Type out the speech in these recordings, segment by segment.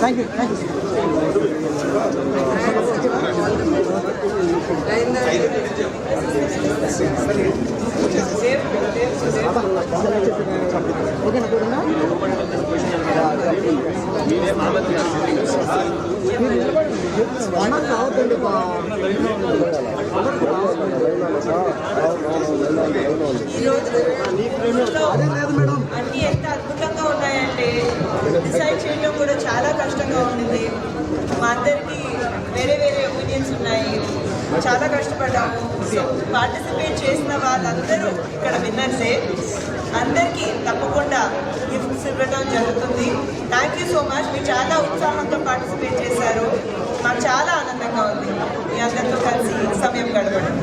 Thank you అన్ని ఎంత అద్భుతంగా ఉన్నాయంటే డిసైడ్ చేయడం కూడా చాలా కష్టంగా ఉండింది. మా అందరికీ వేరే వేరే ఒపీనియన్స్ ఉన్నాయి, చాలా కష్టపడ్డాము. సో పార్టిసిపేట్ చేసిన వాళ్ళందరూ ఇక్కడ విన్నర్సే. అందరికీ తప్పకుండా గిఫ్ట్స్ ఇవ్వడం జరుగుతుంది. Thank you so much. మీరు చాలా ఉత్సాహంతో పార్టిసిపేట్ చేశారు. మాకు చాలా ఆనందంగా ఉంది మీ అందరితో కలిసి సమయం గడపడం.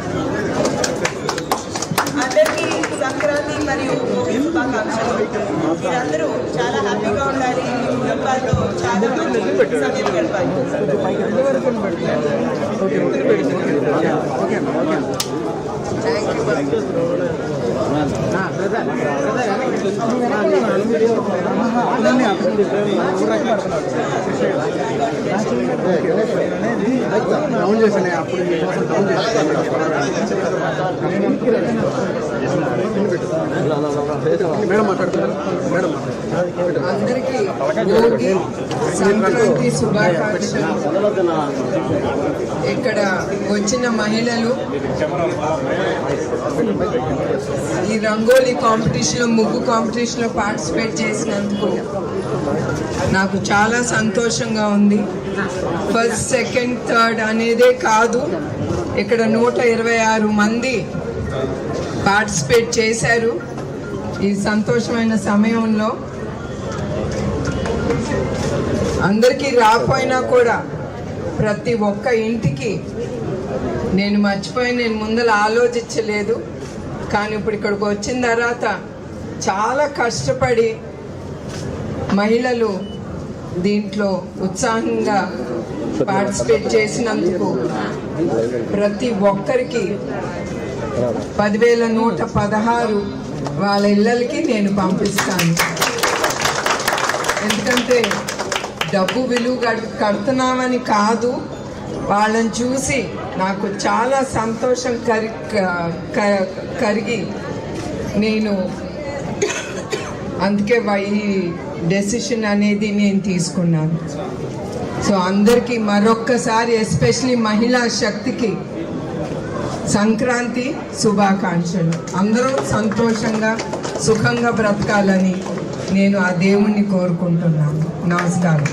అందరికీ సంక్రాంతి మరియు భోగి శుభాకాంక్షలు. మీరందరూ చాలా హ్యాపీగా ఉండాలి, మీ కుటుంబాల్లో చాలా మంది సమయం గడపాలి. డౌన్ చేశాను అప్పుడు మేడం మాట్లాడుతున్నారు. మేడం అందరికీ భోగి సంక్రాంతి శుభాకాంక్షలు. ఇక్కడ వచ్చిన మహిళలు ఈ రంగోలీ కాంపిటీషన్లో, ముగ్గు కాంపిటీషన్లో పార్టిసిపేట్ చేసినందుకు నాకు చాలా సంతోషంగా ఉంది. ఫస్ట్, సెకండ్, థర్డ్ అనేదే కాదు, ఇక్కడ 126 మంది పార్టిసిపేట్ చేశారు. ఈ సంతోషమైన సమయంలో అందరికీ రాకపోయినా కూడా ప్రతి ఒక్క ఇంటికి నేను ముందర ఆలోచించలేదు. కానీ ఇప్పుడు ఇక్కడికి వచ్చిన తర్వాత చాలా కష్టపడి మహిళలు దీంట్లో ఉత్సాహంగా పార్టిసిపేట్ చేసినందుకు ప్రతి ఒక్కరికి 10,116 వాళ్ళ ఇళ్ళకి నేను పంపిస్తాను. ఎందుకంటే డబ్బు విలువ కడుతున్నామని కాదు, వాళ్ళని చూసి నాకు చాలా సంతోషం కరిగి నేను అందుకే ఈ డెసిషన్ అనేది నేను తీసుకున్నాను. సో అందరికీ మరొక్కసారి, ఎస్పెషలీ మహిళా శక్తికి సంక్రాంతి శుభాకాంక్షలు. అందరూ సంతోషంగా సుఖంగా బ్రతకాలని నేను ఆ దేవుణ్ణి కోరుకుంటున్నాను. నమస్కారం.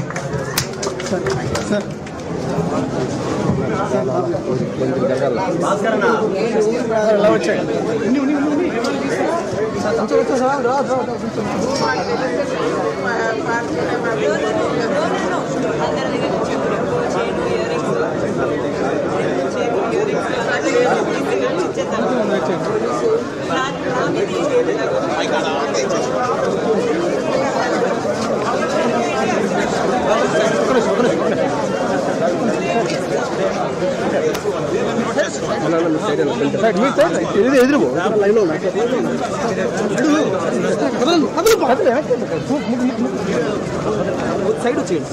ఎదురు సైడ్ వచ్చేయండి.